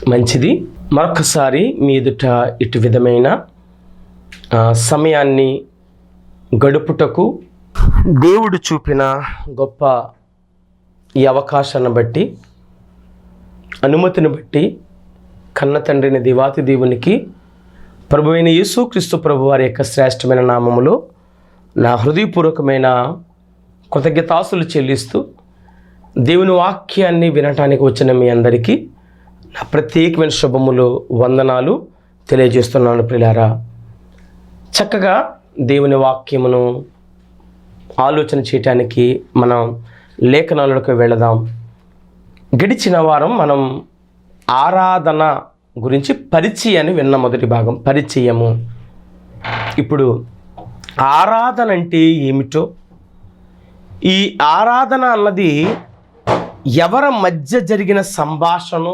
మంచిది. మరొకసారి మీ ఎదుట ఇటు విధమైన సమయాన్ని గడుపుటకు దేవుడు చూపిన గొప్ప ఈ అవకాశాన్ని బట్టి, అనుమతిని బట్టి కన్న తండ్రిని దేవాతి దేవునికి ప్రభువైన యేసుక్రీస్తు ప్రభు వారి యొక్క శ్రేష్టమైన నామములో నా హృదయపూర్వకమైన కృతజ్ఞతాస్తులు చెల్లిస్తూ దేవుని వాక్యాన్ని వినటానికి వచ్చిన మీ అందరికీ నా ప్రత్యేకమైన శుభములు, వందనాలు తెలియజేస్తున్నాను. ప్రియులారా, చక్కగా దేవుని వాక్యమును ఆలోచన చేయటానికి మనం లేఖనాలకు వెళదాం. గడిచిన వారం మనం ఆరాధన గురించి పరిచయాన్ని విన్న మొదటి భాగం, పరిచయము. ఇప్పుడు ఆరాధన అంటే ఏమిటో, ఈ ఆరాధన అన్నది ఎవరి మధ్య జరిగిన సంభాషణ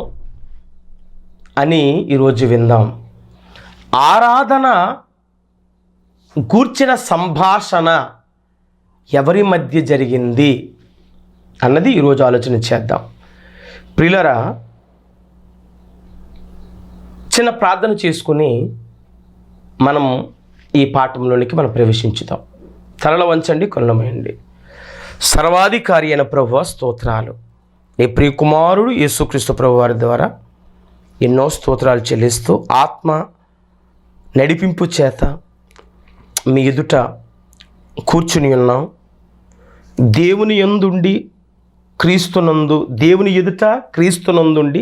అని ఈరోజు విందాం. ఆరాధన గూర్చిన సంభాషణ ఎవరి మధ్య జరిగింది అన్నది ఈరోజు ఆలోచన చేద్దాం. ప్రియులారా, చిన్న ప్రార్థన చేసుకుని మనం ఈ పాఠంలోనికి మనం ప్రవేశించుదాం. తలల వంచండి, కళ్ళమయండి. సర్వాధికారి అయిన ప్రభువా స్తోత్రాలు. నీ ప్రియ కుమారుడు యేసుక్రీస్తు ప్రభు వారి ద్వారా ఎన్నో స్తోత్రాలు చెల్లిస్తూ ఆత్మ నడిపింపు చేత మీ ఎదుట కూర్చుని ఉన్నాం. దేవుని యందుండి క్రీస్తునందు, దేవుని ఎదుట క్రీస్తునందుండి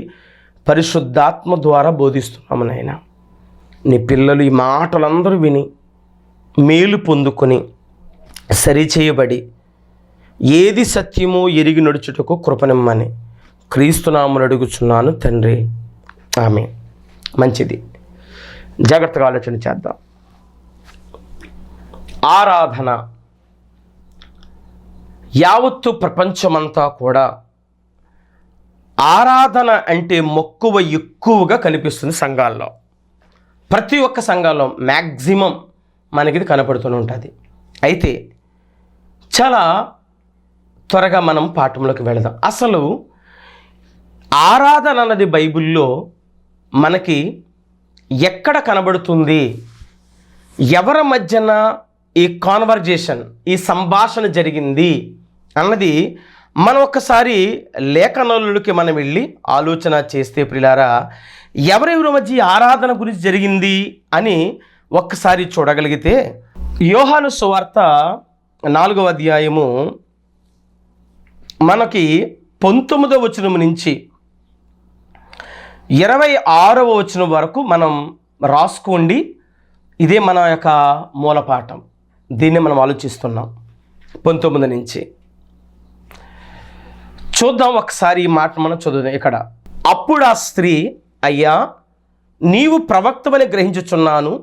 పరిశుద్ధాత్మ ద్వారా బోధిస్తున్నాము నాయన. నీ పిల్లలు ఈ మాటలందరూ విని మేలు పొందుకొని సరిచేయబడి ఏది సత్యమో ఎరిగి నడుచుటకు కృపనిమ్మని క్రీస్తునామమున అడుగుచున్నాను తండ్రి, ఆమేన్. మంచిది, జాగ్రత్తగా ఆలోచన చేద్దాం. ఆరాధన యావత్తు ప్రపంచమంతా కూడా ఆరాధన అంటే మక్కువ ఎక్కువగా కనిపిస్తుంది సంఘాల్లో. ప్రతి ఒక్క సంఘాల్లో మ్యాక్సిమం మనకి కనపడుతూనే ఉంటుంది. అయితే చాలా త్వరగా మనం పాఠంలోకి వెళదాం. అసలు ఆరాధన అన్నది బైబిల్లో మనకి ఎక్కడ కనబడుతుంది, ఎవరి మధ్యన ఈ కాన్వర్జేషన్, ఈ సంభాషణ జరిగింది అన్నది మనం ఒక్కసారి లేఖనాలలోకి మనం వెళ్ళి ఆలోచన చేస్తే ప్రియులారా, ఎవరెవరి మధ్య ఆరాధన గురించి జరిగింది అని ఒక్కసారి చూడగలిగితే, యోహాను సువార్త 4వ అధ్యాయము మనకి 19వ వచనం నుంచి 26వ వచనం వరకు మనం రాసుకోండి. ఇదే మన యొక్క మూలపాఠం. దీన్ని మనం ఆలోచిస్తున్నాం. 19 నుంచి చూద్దాం ఒకసారి. ఈ మాట మనం చదువుదాం. ఇక్కడ, అప్పుడు ఆ స్త్రీ, అయ్యా, నీవు ప్రవక్తవని గ్రహించుచున్నాను.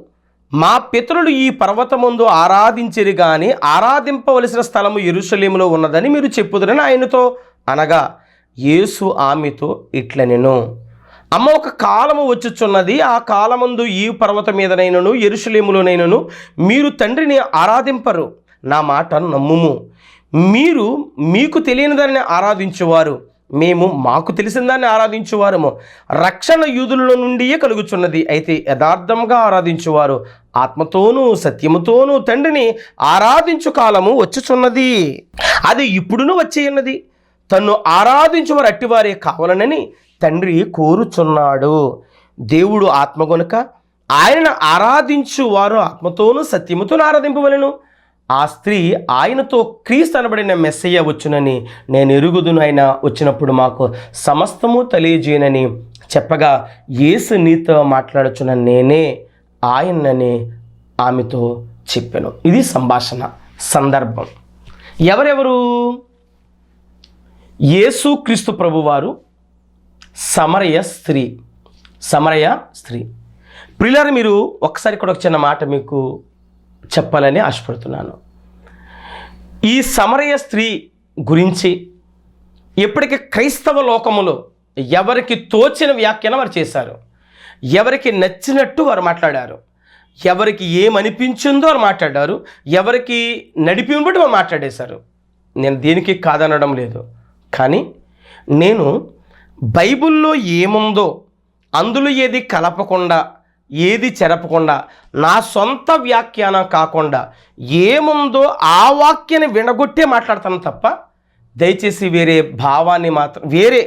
మా పితరులు ఈ పర్వతమందు ఆరాధించిరి గాని ఆరాధింపవలసిన స్థలము యెరూషలేములో ఉన్నదని మీరు చెప్పుదురని ఆయనతో అనగా, యేసు ఆమెతో ఇట్లనెను, అమ్మ, ఒక కాలము వచ్చుచున్నది, ఆ కాలమందు ఈ పర్వతం మీదనైనను యెరూషలేములోనైనను మీరు తండ్రిని ఆరాధింపరు. నా మాట నమ్ముము. మీరు మీకు తెలియని దాన్ని ఆరాధించువారు, మేము మాకు తెలిసిన దాన్ని ఆరాధించువారము. రక్షణ యూదుల నుండియే కలుగుచున్నది. అయితే యథార్థంగా ఆరాధించువారు ఆత్మతోనూ సత్యముతోనూ తండ్రిని ఆరాధించు కాలము వచ్చుచున్నది, అది ఇప్పుడును వచ్చే ఉన్నది. తన్ను ఆరాధించువారు అట్టివారే కావాలనని తండ్రి కోరుచున్నాడు. దేవుడు ఆత్మ గనుక ఆయనను ఆరాధించువారు ఆత్మతోనూ సత్యముతోనూ ఆరాధింపవలెను. ఆ స్త్రీ ఆయనతో క్రీస్తు అనబడిన మెస్సయ్య వచ్చునని నేను ఎరుగుదును, ఆయన వచ్చినప్పుడు మాకు సమస్తము తెలియజేయనని చెప్పగా, యేసు నీతో మాట్లాడుచున్న నేనే ఆయనని ఆమెతో చెప్పాను. ఇది సంభాషణ సందర్భం. ఎవరెవరు? యేసు క్రీస్తు ప్రభువారు, సమరయ స్త్రీ. సమరయ స్త్రీ. ప్రియులారా, మీరు ఒకసారి కూడా ఒక చిన్న మాట మీకు చెప్పాలని ఆశపడుతున్నాను. ఈ సమరయ స్త్రీ గురించి ఇప్పటికీ క్రైస్తవ లోకములో ఎవరికి తోచిన వ్యాఖ్యానం వారు చేశారు, ఎవరికి నచ్చినట్టు వారు మాట్లాడారు, ఎవరికి ఏమనిపించిందో వారు మాట్లాడారు, ఎవరికి నడిపిని బట్టి వారు మాట్లాడేశారు. నేను దేనికి కాదనడం లేదు, కానీ నేను బైబిల్లో ఏముందో అందులో ఏది కలపకుండా, ఏది చెరపకుండా, నా సొంత వ్యాఖ్యానం కాకుండా ఏముందో ఆ వాక్యాన్ని వినగొట్టే మాట్లాడతాను తప్ప దయచేసి వేరే భావాన్ని మాత్రం, వేరే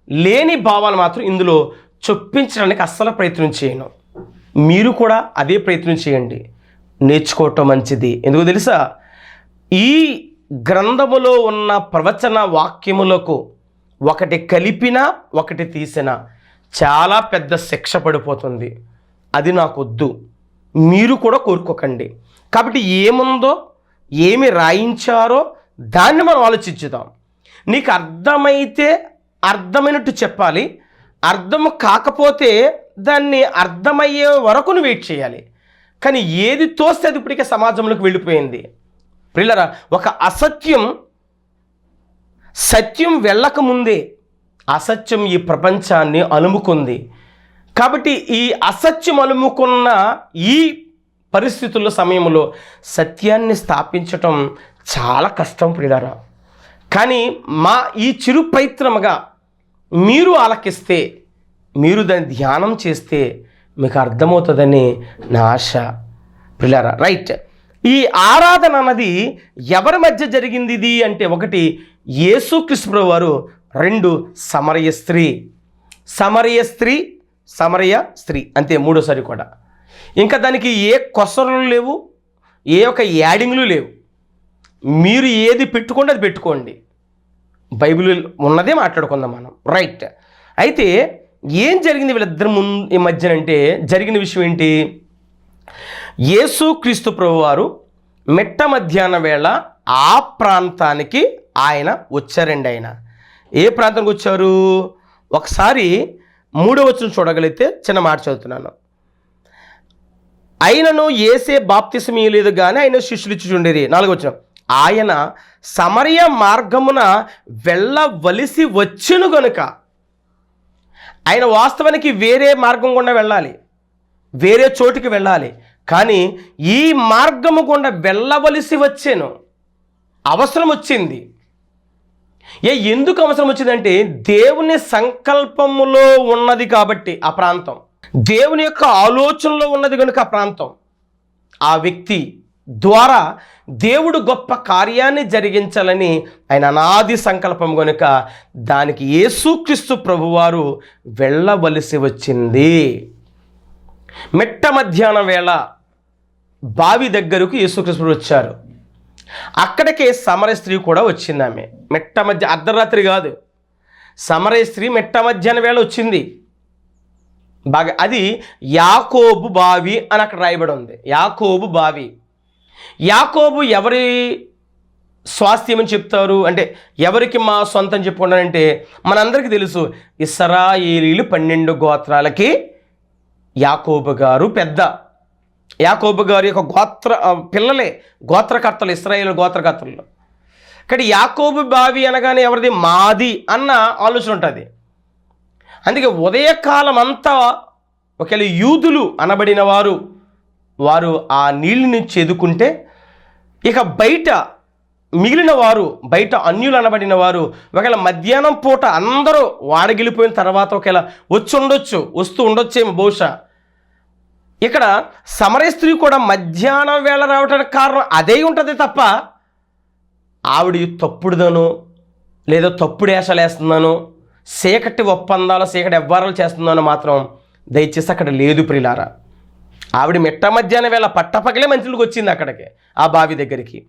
లేని భావాలు మాత్రం ఇందులో చొప్పించడానికి అస్సలు ప్రయత్నం చేయను. మీరు కూడా అదే ప్రయత్నం చేయండి. నేర్చుకోవటం మంచిది. ఎందుకు తెలుసా? ఈ గ్రంథములో ఉన్న ప్రవచన వాక్యములకు ఒకటి కలిపినా ఒకటి తీసినా చాలా పెద్ద శిక్ష పడిపోతుంది. అది నాకు వద్దు, మీరు కూడా కోరుకోకండి. కాబట్టి ఏముందో, ఏమి రాయించారో దాన్ని మనం ఆలోచించుదాం. నీకు అర్థమైతే అర్థమైనట్టు చెప్పాలి, అర్థం కాకపోతే దాన్ని అర్థమయ్యే వరకు నువ్వు వెయిట్ చేయాలి. కానీ ఏది తోస్తే అది ఇప్పటికే సమాజంలోకి వెళ్ళిపోయింది. ప్రియులారా, ఒక సత్యం వెళ్ళకముందే అసత్యం ఈ ప్రపంచాన్ని అలుముకుంది. కాబట్టి ఈ అసత్యం అలుముకున్న ఈ పరిస్థితుల సమయంలో సత్యాన్ని స్థాపించటం చాలా కష్టం ప్రియులారా. కానీ ఈ చిరు ప్రయత్నముగా మీరు ఆలకిస్తే, మీరు దాన్ని ధ్యానం చేస్తే మీకు అర్థమవుతుందని నా ఆశ ప్రియులారా. రైట్. ఈ ఆరాధన అన్నది ఎవరి మధ్య జరిగింది ఇది అంటే, ఒకటి యేసుక్రీస్తు ప్రభువు వారు, రెండు సమరయ స్త్రీ అంతే, మూడోసారి కూడా. ఇంకా దానికి ఏ కొసరలు లేవు, ఏ ఒక యాడింగ్లు లేవు. మీరు ఏది పెట్టుకోండి అది పెట్టుకోండి, బైబిల్ ఉన్నదే మాట్లాడుకుందాం మనం. రైట్. అయితే ఏం జరిగింది వీళ్ళిద్దరి ఈ మధ్యనంటే, జరిగిన విషయం ఏంటి? యేసుక్రీస్తు ప్రభువారు మిట్ట మధ్యాహ్న వేళ ఆ ప్రాంతానికి ఆయన వచ్చారండి. ఆయన ఏ ప్రాంతానికి వచ్చారు? ఒకసారి 3వ వచనం చూడగలిగితే, చిన్న మాట చదువుతున్నాను. ఆయనను యేసే బాప్తిసం ఇయ్యలేదు కానీ ఆయన శిష్యులు ఇచ్చుచుండేది. 4వ వచనం, ఆయన సమరయ మార్గమున వెళ్ళవలసి వచ్చెను గనుక, ఆయన వాస్తవానికి వేరే మార్గం గుండా వెళ్ళాలి, వేరే చోటికి వెళ్ళాలి. కానీ ఈ మార్గము గుండా వెళ్ళవలసి వచ్చాను, అవసరం వచ్చింది. ఎందుకు అవసరం వచ్చిందంటే, దేవుని సంకల్పములో ఉన్నది కాబట్టి ఆ ప్రాంతం, దేవుని యొక్క ఆలోచనలో ఉన్నది కనుక ఆ ప్రాంతం, ఆ వ్యక్తి ద్వారా దేవుడు గొప్ప కార్యాన్ని జరిగించాలని ఆయన అనాది సంకల్పం కనుక దానికి యేసుక్రీస్తు ప్రభువారు వెళ్ళవలసి వచ్చింది. మిట్ట మధ్యాహ్నం వేళ బావి దగ్గరకు యేసుక్రీస్తు వచ్చారు. అక్కడికే సమరయ స్త్రీ కూడా వచ్చింది. ఆమె అర్ధరాత్రి కాదు, సమరయ స్త్రీ మిట్ట మధ్యాహ్నం వేళ వచ్చింది. బాగా, అది యాకోబు బావి అని అక్కడ రాయబడి ఉంది. యాకోబు బావి. యాకోబు ఎవరి స్వాస్థ్యం అని చెప్తారు అంటే, ఎవరికి మా సొంతం చెప్పుకుంటారంటే, మనందరికీ తెలుసు, ఇశ్రాయేలీలు 12 గోత్రాలకి యాకోబు గారు పెద్ద. యాకోబు గారి యొక్క పిల్లలే గోత్రకర్తలు, ఇశ్రాయేలు గోత్రకర్తలు. కానీ యాకోబు బావి అనగానే ఎవరిది? మాది అన్న ఆలోచన ఉంటుంది. అందుకే ఉదయకాలం అంతా ఒకవేళ యూదులు అనబడిన వారు ఆ నీళ్ళని చేదుకుంటే, ఇక బయట మిగిలిన వారు, బయట అన్యులు అనబడిన వారు ఒకవేళ మధ్యాహ్నం పూట అందరూ వాడగిలిపోయిన తర్వాత ఒకవేళ వస్తూ ఉండొచ్చేమో బహుశా. ఇక్కడ సమరయ స్త్రీ కూడా మధ్యాహ్నం వేళ రావడానికి కారణం అదే ఉంటుంది తప్ప, ఆవిడ తప్పుడుదను లేదా తప్పుడు వేషాలు వేస్తుందనో, చీకటి ఒప్పందాలు, చీకటి వ్యవహారాలు చేస్తుందనో మాత్రం దయచేసి అక్కడ లేదు ప్రియులారా. ఆవిడ మిట్ట మధ్యాహ్నం వేళ పట్టపగలే మంచులకు వచ్చింది అక్కడికి, ఆ బావి దగ్గరికి.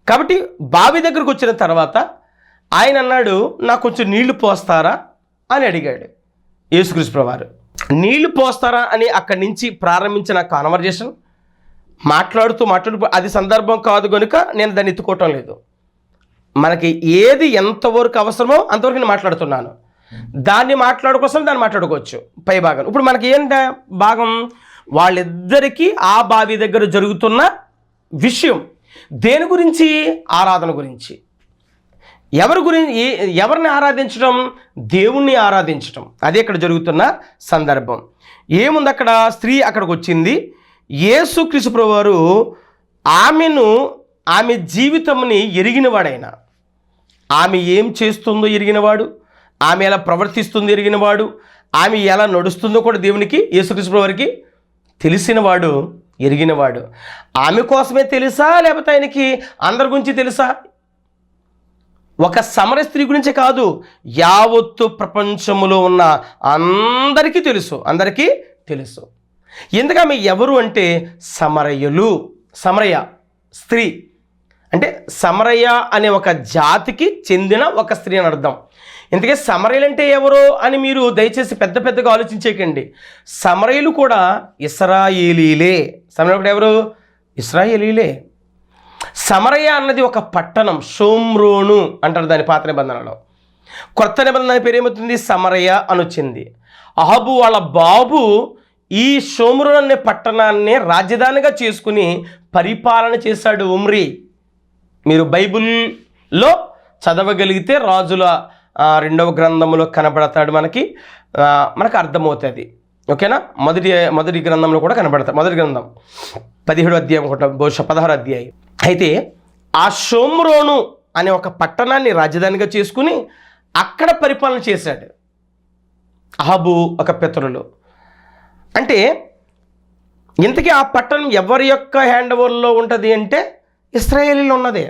కాబట్టి బావి దగ్గరకు వచ్చిన తర్వాత ఆయన అన్నాడు, నాకు కొంచెం నీళ్లు పోస్తారా అని అడిగాడు యేసుక్రీస్తు ప్రభువారు. నీళ్లు పోస్తారా అని అక్కడి నుంచి ప్రారంభించిన కాన్వర్జేషన్ మాట్లాడుతూ అది సందర్భం కాదు కనుక నేను దాన్ని ఎత్తుకోవటం లేదు. మనకి ఏది ఎంతవరకు అవసరమో అంతవరకు నేను మాట్లాడుతున్నాను. దాన్ని మాట్లాడుకోసం దాన్ని మాట్లాడుకోవచ్చు పై భాగం. ఇప్పుడు మనకి ఏంట భాగం? వాళ్ళిద్దరికీ ఆ బావి దగ్గర జరుగుతున్న విషయం దేని గురించి? ఆరాధన గురించి. ఎవరిని ఆరాధించడం? దేవుణ్ణి ఆరాధించడం. అదే ఇక్కడ జరుగుతున్న సందర్భం. ఏముంది అక్కడ? స్త్రీ అక్కడికి వచ్చింది. యేసుక్రీస్తు ప్రభువారు ఆమె జీవితంని ఎరిగినవాడైన, ఆమె ఏం చేస్తుందో ఎరిగినవాడు, ఆమె ఎలా ప్రవర్తిస్తుందో ఎరిగినవాడు, ఆమె ఎలా నడుస్తుందో కూడా దేవునికి, యేసుక్రీస్తు వారికి తెలిసినవాడు, ఎరిగినవాడు. ఆమె కోసమే తెలుసా, లేకపోతే ఆయనకి అందరి గురించి తెలుసా? ఒక సమరయ స్త్రీ గురించి కాదు, యావత్తు ప్రపంచములో ఉన్న అందరికీ తెలుసు, అందరికీ తెలుసు. ఎందుకు ఆమె ఎవరు అంటే సమరయులు. సమరయ స్త్రీ అంటే సమరయ అనే ఒక జాతికి చెందిన ఒక స్త్రీ అని అర్థం. ఇంతకీ సమరయులు అంటే ఎవరు అని మీరు దయచేసి పెద్దగా ఆలోచించేకండి. సమరయులు కూడా ఇశ్రాయేలీలే. సమరయులు కూడా ఎవరు? ఇశ్రాయేలీలే. సమరయ అన్నది ఒక పట్టణం, షోమ్రోను అంటారు దాని పాత నిబంధనలో. కొత్త నిబంధన పేరు ఏమవుతుంది? సమరయ అని వచ్చింది. అహాబు వాళ్ళ బాబు ఈ షోమ్రోను అనే పట్టణాన్ని రాజధానిగా చేసుకుని పరిపాలన చేశాడు ఉమ్రీ. మీరు బైబిల్లో చదవగలిగితే రాజుల 2వ గ్రంథంలో కనబడతాడు, మనకు అర్థమవుతుంది. ఓకేనా? మొదటి గ్రంథంలో కూడా కనబడతాడు. మొదటి గ్రంథం 17వ అధ్యాయం, బహుశా 16వ అధ్యాయం. అయితే ఆ షోమ్రోను అనే ఒక పట్టణాన్ని రాజధానిగా చేసుకుని అక్కడ పరిపాలన చేశాడు అహాబు ఒక పితరులు. అంటే ఇంతకీ ఆ పట్టణం ఎవరి యొక్క హ్యాండ్ ఓవర్లో ఉంటుంది అంటే ఇశ్రాయేలీలో ఉన్నదే.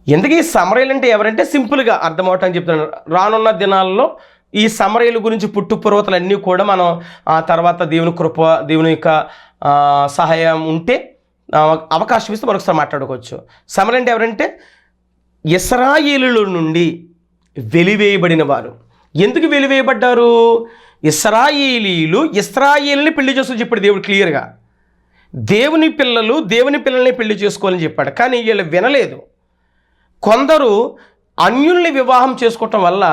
ఇంతకీ సమరయులు అంటే ఎవరంటే సింపుల్గా అర్థమవటానికి చెప్తున్నాను. రానున్న దినాల్లో ఈ సమరయుల గురించి పుట్టుపూర్వతలన్నీ కూడా మనం ఆ తర్వాత దేవుని కృప, దేవుని యొక్క సహాయం ఉంటే అవకాశం ఇస్తే మరొకసారి మాట్లాడుకోవచ్చు. సమరయులు అంటే ఎవరంటే ఇశ్రాయేలుల నుండి వెలివేయబడిన వారు. ఎందుకు వెలివేయబడ్డారు? ఇశ్రాయేలుని పెళ్లి చేసుకుని చెప్పాడు దేవుడు క్లియర్గా. దేవుని పిల్లల్ని పెళ్లి చేసుకోవాలని చెప్పాడు. కానీ వీళ్ళు వినలేదు. కొందరు అన్యుల్ని వివాహం చేసుకోవటం వల్ల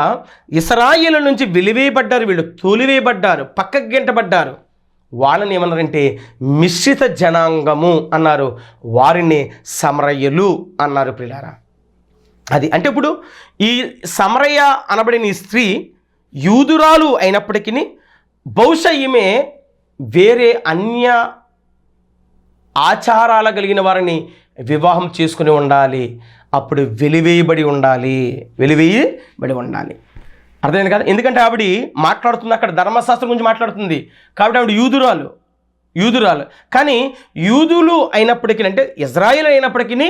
ఇశ్రాయేలు నుంచి వెలివేయబడ్డారు, వీళ్ళు తోలివేయబడ్డారు, పక్కకి గెంటబడ్డారు. వాళ్ళని ఏమన్నారంటే మిశ్రిత జనాంగము అన్నారు, వారిని సమరయులు అన్నారు. ప్రియులారా, అది అంటే ఇప్పుడు ఈ సమరయ అనబడిన ఈ స్త్రీ యూదురాలు అయినప్పటికీ బహుశా ఈమె వేరే అన్య ఆచారాల కలిగిన వారిని వివాహం చేసుకుని ఉండాలి. అప్పుడు వెలివేయబడి ఉండాలి. అర్థమైంది కదా? ఎందుకంటే ఆవిడ మాట్లాడుతుంది, అక్కడ ధర్మశాస్త్రం గురించి మాట్లాడుతుంది కాబట్టి ఆవిడ యూదురాలు. కానీ యూదులు అయినప్పటికీ, అంటే ఇజ్రాయేల్ అయినప్పటికీ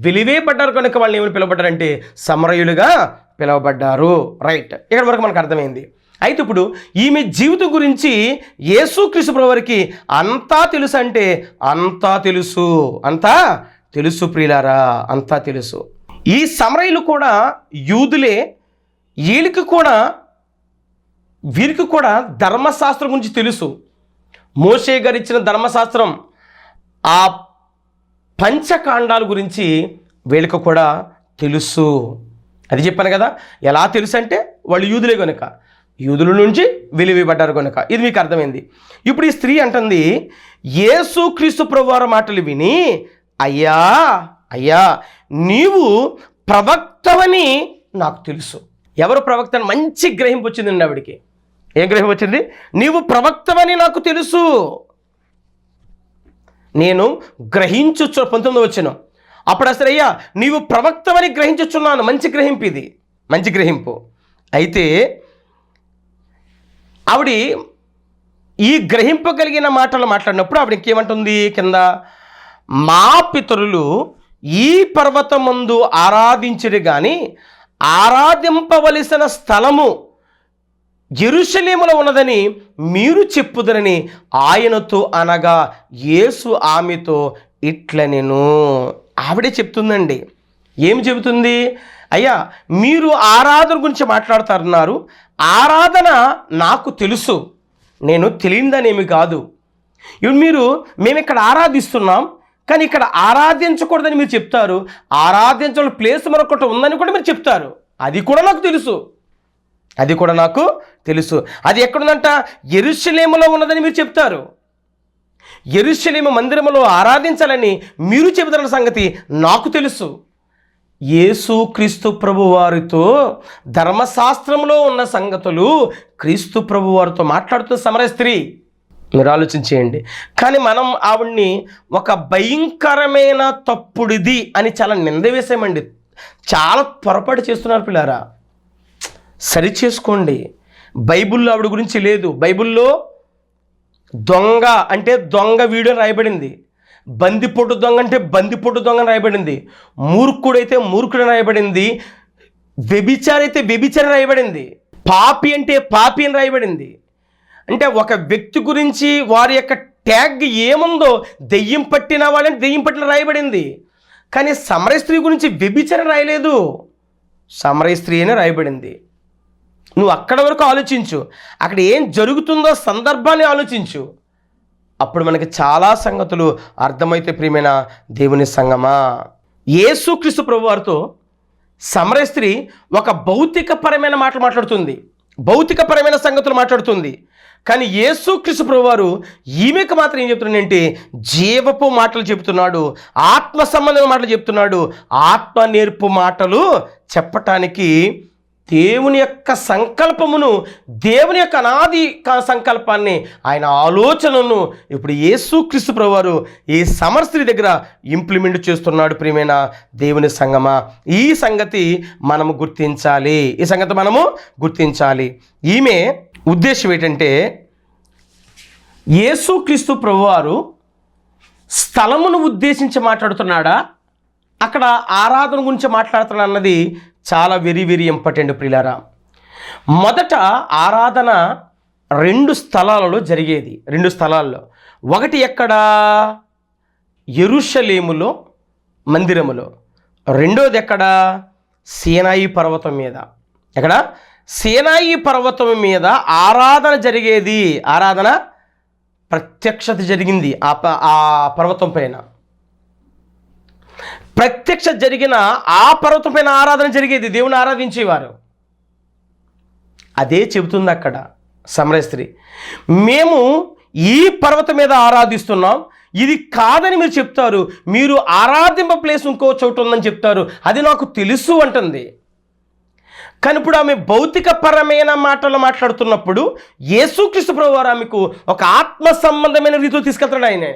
వెలివేయబడ్డారు కనుక వాళ్ళు ఏమని పిలువబడ్డారంటే సమరయులుగా పిలువబడ్డారు. రైట్, ఇక్కడ వరకు మనకు అర్థమైంది. అయితే ఇప్పుడు ఈమె జీవితం గురించి యేసుక్రీస్తు ప్రభువారికి అంతా తెలుసు అంటే అంతా తెలుసు ప్రియులారా, అంతా తెలుసు. ఈ సమరయులు కూడా యూదులే. వీరికి కూడా ధర్మశాస్త్రం గురించి తెలుసు. మోషే గారు ఇచ్చిన ధర్మశాస్త్రం, ఆ పంచకాండాల గురించి వీళ్ళకి కూడా తెలుసు. అది చెప్పాను కదా. ఎలా తెలుసు అంటే వాళ్ళు యూదులే కనుక, యూదుల నుంచి వెలివేయబడ్డారు కనుక. ఇది మీకు అర్థమైంది. ఇప్పుడు ఈ స్త్రీ అంటుంది, యేసుక్రీస్తు ప్రభువారి మాటలు విని, అయ్యా నీవు ప్రవక్తవని నాకు తెలుసు. ఎవరు ప్రవక్త అని మంచి గ్రహింపు వచ్చిందండి ఆవిడికి. ఏం గ్రహం వచ్చింది? నీవు ప్రవక్తవని నాకు తెలుసు. నేను గ్రహించొచ్చు. 19వ వచనం. అప్పుడు అసలు అయ్యా నీవు ప్రవక్తవని గ్రహించుచున్నాను. మంచి గ్రహింపు ఇది, మంచి గ్రహింపు. అయితే ఆవిడ ఈ గ్రహింపగలిగిన మాటలు మాట్లాడినప్పుడు ఆవిడ ఇంకేమంటుంది కింద, మా పితరులు ఈ పర్వతమందు ఆరాధించిరి కానీ ఆరాధింపవలసిన స్థలము యెరూషలేములో ఉన్నదని మీరు చెప్పుదరని ఆయనతో అనగా యేసు ఆమెతో ఇట్లనెను. ఆవిడే చెప్తుందండి. ఏం చెబుతుంది? అయ్యా మీరు ఆరాధన గురించి మాట్లాడుతున్నారు. ఆరాధన నాకు తెలుసు, నేను తెలియదనేమి కాదు. ఇప్పుడు మేము ఇక్కడ ఆరాధిస్తున్నాం, కానీ ఇక్కడ ఆరాధించకూడదని మీరు చెప్తారు. ఆరాధించాలని ప్లేస్ మరొకటి ఉందని కూడా మీరు చెప్తారు. అది కూడా నాకు తెలుసు. అది ఎక్కడుందంట? యెరూషలేములో ఉన్నదని మీరు చెప్తారు. యెరూషలేము మందిరములో ఆరాధించాలని మీరు చెబుతున్న సంగతి నాకు తెలుసు. యేసుక్రీస్తు ప్రభువారితో ధర్మశాస్త్రంలో ఉన్న సంగతులు క్రీస్తు ప్రభువారితో మాట్లాడుతున్న సమరయ స్త్రీ. మీరు ఆలోచించేయండి. కానీ మనం ఆవిడ్ని ఒక భయంకరమైన తప్పుడిది అని చాలా నింద వేసామండి. చాలా పొరపాటు చేస్తున్నారు పిల్లారా. సరి చేసుకోండి. బైబిల్లో ఆవిడ గురించి లేదు. బైబిల్లో దొంగ అంటే దొంగ వీడు రాయబడింది, బందిపోటు దొంగ అంటే బందిపోటు దొంగ రాయబడింది, మూర్ఖుడైతే మూర్ఖుడు రాయబడింది, వ్యభిచారి అయితే వ్యభిచారి రాయబడింది, పాపి అంటే పాపి అని రాయబడింది. అంటే ఒక వ్యక్తి గురించి వారి యొక్క ట్యాగ్ ఏముందో దెయ్యం పట్టిన వాళ్ళని దెయ్యం పట్టిన రాయబడింది. కానీ సమరయ స్త్రీ గురించి వ్యభిచారం రాయలేదు, సమరయ స్త్రీ అని రాయబడింది. నువ్వు అక్కడ వరకు ఆలోచించు, అక్కడ ఏం జరుగుతుందో సందర్భాన్ని ఆలోచించు, అప్పుడు మనకి చాలా సంగతులు అర్థమైతే ప్రియమైన దేవుని సంగమా. యేసుక్రీస్తు ప్రభువారితో సమరయ స్త్రీ ఒక భౌతికపరమైన మాటలు మాట్లాడుతుంది, భౌతికపరమైన సంగతులు మాట్లాడుతుంది. కానీ యేసుక్రీస్తు ప్రభువారు ఈమెకు మాత్రం ఏం చెప్తున్నాడంటే జీవపు మాటలు చెబుతున్నాడు, ఆత్మ సంబంధమైన మాటలు చెప్తున్నాడు. ఆత్మ నేర్పు మాటలు చెప్పటానికి దేవుని యొక్క సంకల్పమును, దేవుని యొక్క అనాది సంకల్పాన్ని, ఆయన ఆలోచనను ఇప్పుడు యేసుక్రీస్తు ప్రభువారు ఈ సమరయ స్త్రీ దగ్గర ఇంప్లిమెంట్ చేస్తున్నాడు. ప్రియమైన దేవుని సంగమా, ఈ సంగతి మనము గుర్తించాలి, ఈ సంగతి మనము గుర్తించాలి. ఈమె ఉద్దేశం ఏంటంటే యేసుక్రీస్తు ప్రభువారు స్థలమును ఉద్దేశించి మాట్లాడుతున్నాడా, అక్కడ ఆరాధన గురించి మాట్లాడుతున్నా అన్నది చాలా వెరీ వెరీ ఇంపార్టెంట్ ప్రియులారా. మొదట ఆరాధన 2 స్థలాలలో జరిగేది, 2 స్థలాల్లో. ఒకటి ఎక్కడ? యెరూషలేములో మందిరములో. రెండోది ఎక్కడ? సీనాయి పర్వతం మీద. ఎక్కడ? సీనాయి పర్వతం మీద ఆరాధన జరిగేది. ఆరాధన ప్రత్యక్షత జరిగింది ఆ పర్వతం పైన. ప్రత్యక్ష జరిగిన ఆ పర్వతం పైన ఆరాధన జరిగేది, దేవుని ఆరాధించేవారు. అదే చెబుతుంది అక్కడ సమరయ స్త్రీ. మేము ఈ పర్వతం మీద ఆరాధిస్తున్నాం, ఇది కాదని మీరు చెప్తారు, మీరు ఆరాధింప ప్లేస్ ఇంకో చోటు ఉందని చెప్తారు, అది నాకు తెలుసు అంటుంది. కానీ ఇప్పుడు ఆమె భౌతికపరమైన మాటలు మాట్లాడుతున్నప్పుడు యేసుక్రీస్తు ప్రభువారు ఆమెకు ఒక ఆత్మ సంబంధమైన రీతిలో తీసుకెళ్తాడు. ఆయన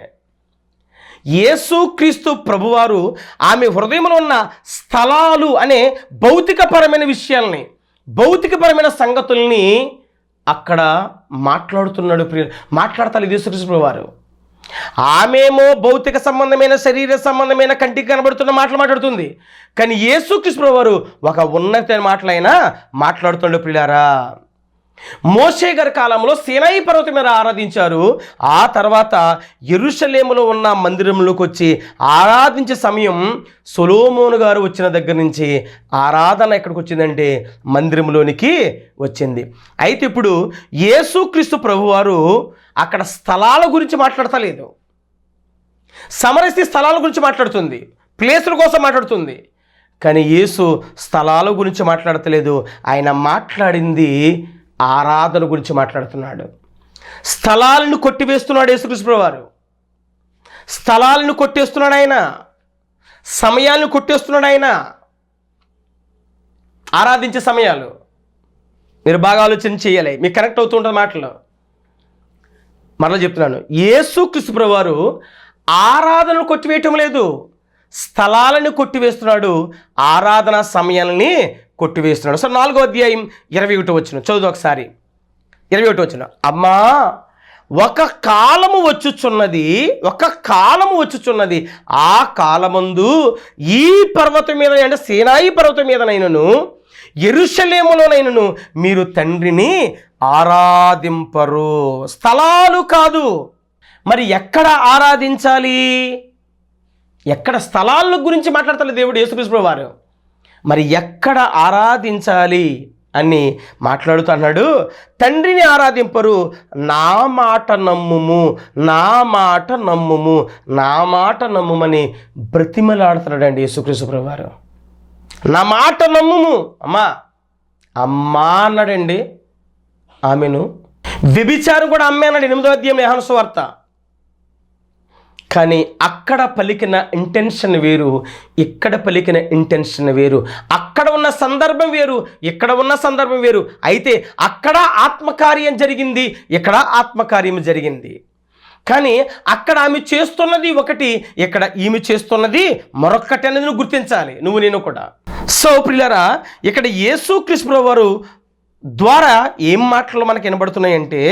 యేసుక్రీస్తు ప్రభువారు ఆమె హృదయంలో ఉన్న స్థలాలు అనే భౌతికపరమైన విషయాల్ని, భౌతికపరమైన సంగతుల్ని అక్కడ మాట్లాడుతున్నాడు. మాట్లాడతారు యేసుక్రీస్తు ప్రభువారు. ఆమెమో భౌతిక సంబంధమైన, శరీర సంబంధమైన, కంటికి కనబడుతున్న మాటలు మాట్లాడుతుంది. కానీ యేసుక్రీస్తు ప్రభువారు ఒక ఉన్నత మాటలైనా మాట్లాడుతుండే ప్రియులారా. మోషే గారి కాలంలో సీనాయి పర్వతం మీద ఆరాధించారు. ఆ తర్వాత యెరూషలేములో ఉన్న మందిరంలోకి వచ్చి ఆరాధించే సమయం సొలొమోను గారు వచ్చిన దగ్గర నుంచి ఆరాధన ఎక్కడికి వచ్చిందంటే మందిరంలోనికి వచ్చింది. అయితే ఇప్పుడు యేసుక్రీస్తు ప్రభువారు అక్కడ స్థలాల గురించి మాట్లాడతలేదు. సమరయ స్త్రీ స్థలాల గురించి మాట్లాడుతుంది, ప్లేసుల కోసం మాట్లాడుతుంది. కానీ యేసు స్థలాల గురించి మాట్లాడతలేదు. ఆయన మాట్లాడింది ఆరాధన గురించి మాట్లాడుతున్నాడు. స్థలాలను కొట్టివేస్తున్నాడు యేసుక్రీస్తు ప్రభువారు. స్థలాలను కొట్టేస్తున్నాడు ఆయన, సమయాలను కొట్టేస్తున్నాడు ఆయన. ఆరాధించే సమయాలు మీరు బాగా ఆలోచన చేయాలి, మీకు కనెక్ట్ అవుతూ ఉంటుంది మాటలు. మరలా చెప్తున్నాను, యేసుక్రీస్తు ప్రభువారు ఆరాధనను కొట్టివేయటం లేదు, స్థలాలను కొట్టివేస్తున్నాడు, ఆరాధన సమయాలని కొట్టివేస్తున్నాడు. సో 4వ అధ్యాయం 21 వచనం చదువు ఒకసారి. 21 వచనం. అమ్మా, ఒక కాలము వచ్చుచున్నది, ఆ కాలమందు ఈ పర్వతం మీద అంటే సీనాయి పర్వతం మీదనైనను యెరూషలేములోనైనను మీరు తండ్రిని ఆరాధింపరు. స్థలాలు కాదు, మరి ఎక్కడ ఆరాధించాలి? ఎక్కడ? స్థలాల గురించి మాట్లాడతారు దేవుడు యేసుక్రీస్తు ప్రభువారు. మరి ఎక్కడ ఆరాధించాలి అని మాట్లాడుతున్నాడు. తండ్రిని ఆరాధింపరు, నా మాట నమ్ముము, నా మాట నమ్ముము, నా మాట నమ్ముమని బ్రతిమలాడుతున్నాడండి యేసుక్రీస్తు ప్రభువారు. నా మాట నమ్ముము. అమ్మా అన్నాడండి ఆమెను. వ్యభిచారం కూడా అమ్మే అన్నాడు 8వ అధ్యాయం యోహాను సువార్త. కానీ అక్కడ పలికిన ఇంటెన్షన్ వేరు, ఇక్కడ పలికిన ఇంటెన్షన్ వేరు. అక్కడ ఉన్న సందర్భం వేరు, ఇక్కడ ఉన్న సందర్భం వేరు. అయితే అక్కడ ఆత్మకార్యం జరిగింది, ఇక్కడ ఆత్మకార్యం జరిగింది. కానీ అక్కడ ఆమె చేస్తున్నది ఒకటి, ఇక్కడ ఈమె చేస్తున్నది మరొక్కటి అనేది నువ్వు గుర్తించాలి, నువ్వు నేను కూడా. సో ప్రియులారా, ఇక్కడ యేసుక్రీస్తు ప్రభువారు ద్వారా ఏం మాటలు మనకు వినబడుతున్నాయంటే,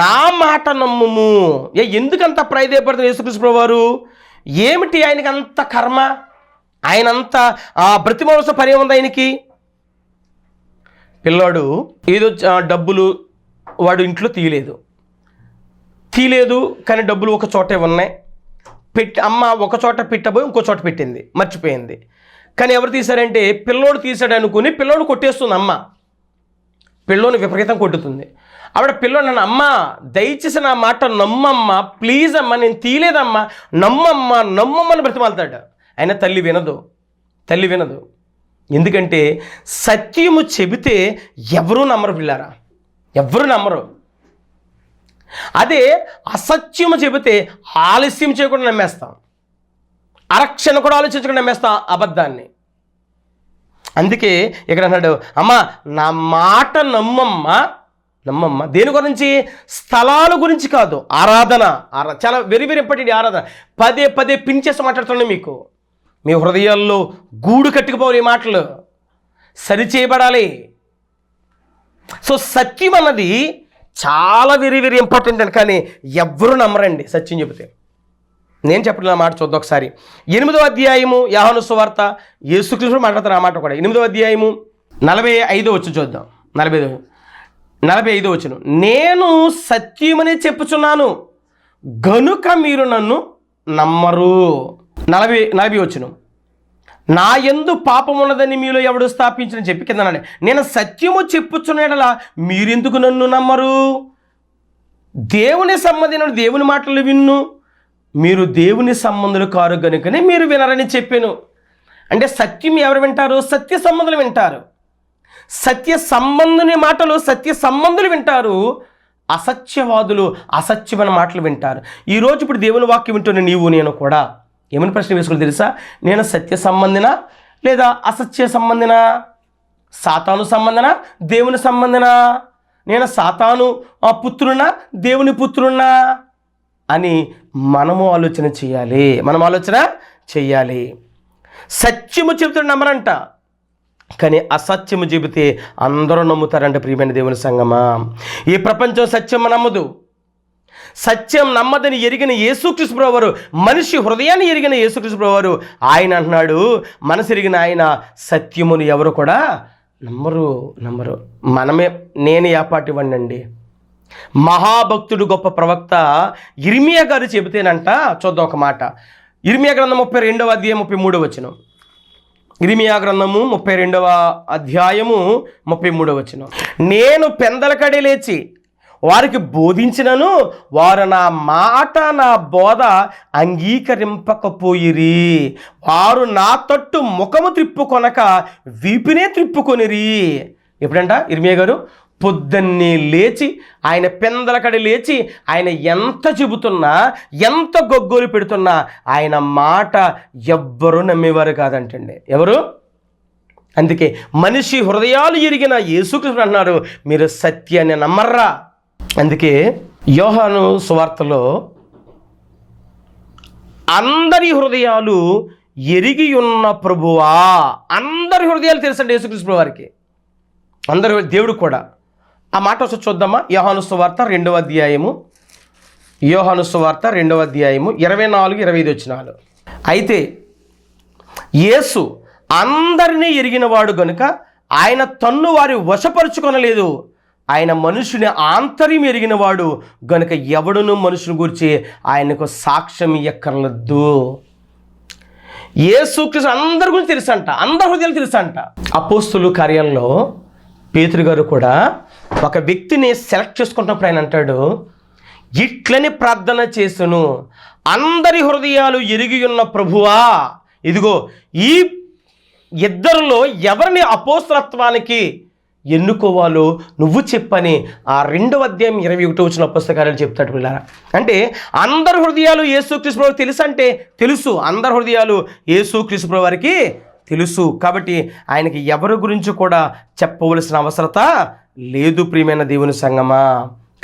నా మాట నమ్ముము. ఎందుకంత ప్రాధేయపడుతున్నారు యేసుక్రీస్తు ప్రభువు వారు? ఏమిటి ఆయనకి అంత కర్మ? ఆయనంత బ్రతిమోస పని ఉంది ఆయనకి? పిల్లాడు ఏదో డబ్బులు వాడు ఇంట్లో తీయలేదు కానీ డబ్బులు ఒక చోటే ఉన్నాయి. అమ్మ ఒక చోట పెట్టబోయి ఇంకో చోట పెట్టింది, మర్చిపోయింది. కానీ ఎవరు తీశారంటే పిల్లోడు తీశాడు అనుకుని పిల్లోడు కొట్టేస్తుంది అమ్మ. పిల్లోని విపరీతం కొట్టుతుంది. ఆవిడ పిల్లోడు నన్ను, అమ్మ దయచేసి నా మాట నమ్మమ్మ, ప్లీజ్ అమ్మ, నేను తీయలేదమ్మా, నమ్మమ్మని బ్రతిమాలుతాడు. అయినా తల్లి వినదు. ఎందుకంటే సత్యము చెబితే ఎవరూ నమ్మరు పిల్లారా, ఎవరు నమ్మరు. అదే అసత్యము చెబితే ఆలస్యం చేయకుండా నమ్మేస్తాం, అరక్షణ కూడా ఆలోచించకుండా నమ్మేస్తాం అబద్ధాన్ని. అందుకే ఇక్కడ అన్నాడు, అమ్మ నా మాట నమ్మమ్మ. దేని గురించి? స్థలాల గురించి కాదు, ఆరాధన. చాలా వెరీ వెరీ ఇంపార్టెంట్ ఆరాధన. పదే పిన్ మాట్లాడుతున్నాను మీకు. మీ హృదయాల్లో గూడు కట్టుకుపోవాలి, ఈ మాటలు సరిచేయబడాలి. సో సత్యం అన్నది చాలా వెరీ వెరీ ఇంపార్టెంట్ అని, కానీ ఎవ్వరూ నమ్మరండి సత్యం చెబితే. నేను చెప్పిన మాట చూద్దాం ఒకసారి. 8వ అధ్యాయము యోహాను సువార్త, యేసుక్రీస్తు మాట్లాడుతున్న ఆ మాట కూడా. 8వ అధ్యాయము 45 వచ్చి చూద్దాం. 45 వచ్చును. నేను సత్యమని చెప్పుచున్నాను గనుక మీరు నన్ను నమ్మరు. 40 వచ్చును. నా యందు పాపం ఉన్నదని మీలో ఎవడు స్థాపించని చెప్పి కింద, నేను సత్యము చెప్పుచున్నలా మీరెందుకు నన్ను నమ్మరు? దేవుని సంబంధించిన దేవుని మాటలు విన్ను, మీరు దేవుని సంబంధులు కారు కనుకనే మీరు వినరని చెప్పాను. అంటే సత్యం ఎవరు వింటారు? సత్య సంబంధులు వింటారు. సత్య సంబంధుని మాటలు సత్య సంబంధులు వింటారు. అసత్యవాదులు అసత్యమైన మాటలు వింటారు. ఈరోజు ఇప్పుడు దేవుని వాక్యం వింటున్న నీవు నేను కూడా ఏమని ప్రశ్న వేసుకోవాలి తెలుసా? నేను సత్య సంబంధినా లేదా అసత్య సంబంధినా? సాతాను సంబంధనా దేవుని సంబంధనా? నేను సాతాను పుత్రున్నా దేవుని పుత్రున్నా అని మనము ఆలోచన చేయాలి. సత్యము చెబుతున్న నమ్మరంట, కానీ అసత్యము చెబితే అందరూ నమ్ముతారంట. ప్రియమైన దేవుని సంగమా, ఈ ప్రపంచం సత్యం నమ్మదు. సత్యం నమ్మదని ఎరిగిన యేసుక్రీస్తు ప్రభువారు, మనిషి హృదయాన్ని ఎరిగిన యేసుక్రీస్తు ప్రభువారు, ఆయన అంటున్నాడు, మనసు ఎరిగిన ఆయన సత్యమును ఎవరు కూడా నమ్మరు. నేను ఏపాటి వాడినండి. మహాభక్తుడు గొప్ప ప్రవక్త ఇర్మియా గారు చెబితేనంట, చూద్దాం ఒక మాట. ఇర్మియా గ్రంథం 32వ అధ్యాయం 33వ వచనం. ఇర్మియా గ్రంథము 32వ అధ్యాయము 33వ వచనం. నేను పెందలకడే లేచి వారికి బోధించినను వారు నా మాట నా బోధ అంగీకరింపకపోయిరి. వారు నా తట్టు ముఖము త్రిప్పుకొనక వీపునే త్రిప్పుకొనిరి. ఎప్పుడంట ఇర్మియా గారు? పొద్దున్నే లేచి, ఆయన పెందలకడి లేచి, ఆయన ఎంత చెబుతున్నా, ఎంత గొగ్గోలు పెడుతున్నా ఆయన మాట ఎవ్వరూ నమ్మేవారు కాదంటండి. ఎవరు? అందుకే మనిషి హృదయాలు ఎరిగిన యేసుక్రీస్తు అన్నారు, మీరు సత్యాన్ని నమ్మర్రా. అందుకే యోహాను సువార్తలో అందరి హృదయాలు ఎరిగి ఉన్న ప్రభువా, అందరి హృదయాలు తెలుసండి యేసుక్రీస్తు వారికి, అందరి దేవుడు కూడా. ఆ మాట వచ్చి చూద్దామా? యోహాను సువార్త 2వ అధ్యాయము 24-25 వచనాలు. అయితే యేసు అందరినీ ఎరిగినవాడు గనుక ఆయన తన్ను వారి వశపరుచుకొనలేదు. ఆయన మనుషుని ఆంతర్యం ఎరిగినవాడు గనుక ఎవడును మనుషుని గురించి ఆయనకు సాక్ష్యం ఇయ్యక్కర్లేదు. యేసుక్రీస్తు అందరి గురించి తెలుసంట, అందరి హృదయాలు తెలుసంట. అపోస్తుల కార్యాల్లో పేతురు గారు కూడా ఒక వ్యక్తిని సెలెక్ట్ చేసుకుంటున్నప్పుడు ఆయన అంటాడు, ఇట్లని ప్రార్థన చేసును, అందరి హృదయాలు ఎరిగి ఉన్న ప్రభువా, ఇదిగో ఈ ఇద్దరిలో ఎవరిని అపోస్తలత్వానికి ఎన్నుకోవాలో నువ్వు చెప్పని ఆ 2వ అధ్యాయం 21 వచ్చిన పుస్తకాలు చెప్తాడు పిల్లారా. అంటే అందరి హృదయాలు యేసుక్రీస్తు ప్రభు తెలుసు అంటే తెలుసు, అందరి హృదయాలు యేసుక్రీస్తు ప్రభు వారికి తెలుసు. కాబట్టి ఆయనకి ఎవరి గురించి కూడా చెప్పవలసిన అవసరత లేదు ప్రియమైన దేవుని సంగమా.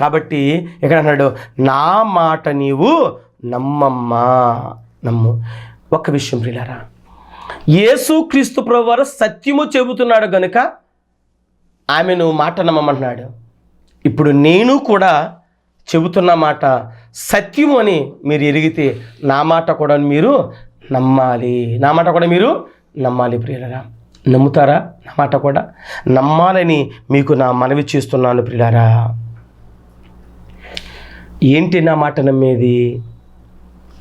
కాబట్టి ఇక్కడ అన్నాడు, నా మాట నీవు నమ్ము. ఒక్క విషయం ప్రియులారా, యేసుక్రీస్తు ప్రభువారు సత్యము చెబుతున్నాడు గనుక ఆమెను మాట నమ్మమంటున్నాడు. ఇప్పుడు నేను కూడా చెబుతున్న మాట సత్యము అని మీరు ఎరిగితే నా మాట కూడా మీరు నమ్మాలి. నా మాట కూడా మీరు నమ్మాలి ప్రియులారా. నమ్ముతారా? నా మాట కూడా నమ్మాలని మీకు నా మనవి చేస్తున్నాను ప్రియులారా. ఏంటి నా మాట నమ్మేది?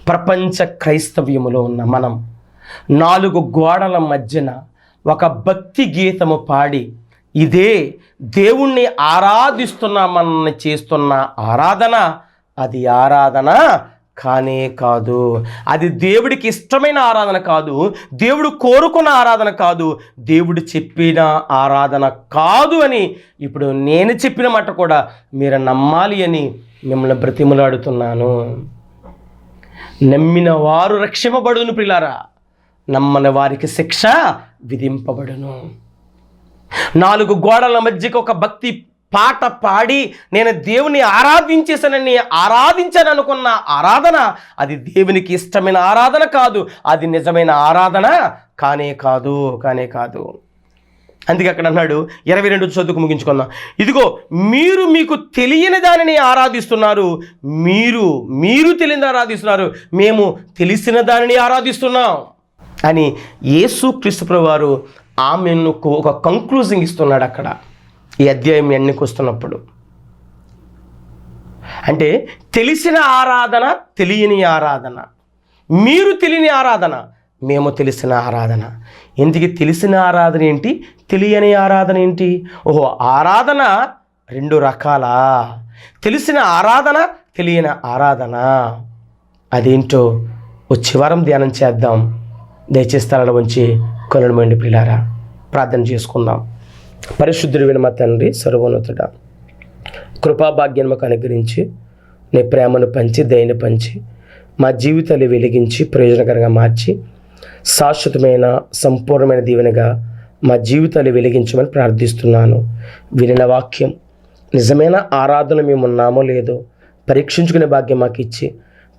ప్రపంచ క్రైస్తవ్యములో ఉన్న మనం 4 గోడల మధ్యన ఒక భక్తి గీతము పాడి ఇదే దేవుణ్ణి ఆరాధిస్తున్నామని చేస్తున్న ఆరాధన, అది ఆరాధన కానే కాదు. అది దేవుడికి ఇష్టమైన ఆరాధన కాదు, దేవుడు కోరుకున్న ఆరాధన కాదు, దేవుడు చెప్పిన ఆరాధన కాదు అని ఇప్పుడు నేను చెప్పిన మాట కూడా మీరు నమ్మాలి అని మిమ్మల్ని బ్రతిమలాడుతున్నాను. నమ్మిన వారు రక్షింపబడును ప్రియులారా, నమ్మని వారికి శిక్ష విధింపబడును. 4 గోడల మధ్యకి ఒక భక్తి పాట పాడి నేను దేవుని ఆరాధించాను అనుకున్న ఆరాధన అది దేవునికి ఇష్టమైన ఆరాధన కాదు, అది నిజమైన ఆరాధన కానే కాదు. అందుకే అక్కడ అన్నాడు 22 చదువుకు ముగించుకుందాం. ఇదిగో మీరు మీకు తెలియని దానిని ఆరాధిస్తున్నారు, మీరు తెలియని ఆరాధిస్తున్నారు, మేము తెలిసిన దానిని ఆరాధిస్తున్నాం అని యేసుక్రీస్తు ప్రభువు వారు ఆమెను ఒక కంక్లూజన్ ఇస్తున్నాడు అక్కడ ఈ అధ్యాయం ఎన్నికి వస్తున్నప్పుడు. అంటే తెలిసిన ఆరాధన, తెలియని ఆరాధన, మీరు తెలియని ఆరాధన, మేము తెలిసిన ఆరాధన. ఎందుకు తెలిసిన ఆరాధన ఏంటి, తెలియని ఆరాధన ఏంటి? ఓహో, ఆరాధన 2 రకాలా? తెలిసిన ఆరాధన, తెలియని ఆరాధన. అదేంటో వచ్చే వారం ధ్యానం చేద్దాం. దయచేసి తలలో ఉంచి కొనడమండి ప్రియులారా. ప్రార్థన చేసుకుందాం. పరిశుద్ధుడైన మా తండ్రి, సర్వోన్నతుడా, కృపాభాగ్యం మాకు అనుగ్రహించి నీ ప్రేమను పంచి దయను పంచి మా జీవితాలు వెలిగించి ప్రయోజనకరంగా మార్చి శాశ్వతమైన సంపూర్ణమైన దీవెనగా మా జీవితాలు వెలిగించమని ప్రార్థిస్తున్నాను. వినిన వాక్యం నిజమైన ఆరాధన మేము ఉన్నామో లేదో పరీక్షించుకునే భాగ్యం మాకు ఇచ్చి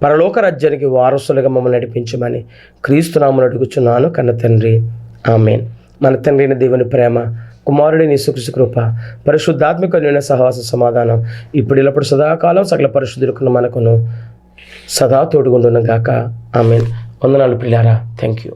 పరలోక రాజ్యానికి వారసులుగా మమ్మల్ని నడిపించమని క్రీస్తునామమున అడుగుచున్నాను కన్న తండ్రి, ఆమేన్. మన తండ్రి అయిన దేవుని ప్రేమ, కుమారుడైన యేసుక్రీస్తు కృప, పరిశుద్ధాత్మిక సహవాస సమాధానం ఇప్పుడు ఇల్లప్పుడు సదాకాలం సకల పరిశుద్ధులకు మనకును సదా తోడుగుండును గాక. ఆమేన్. వందనాలు ప్రియులారా. Thank you.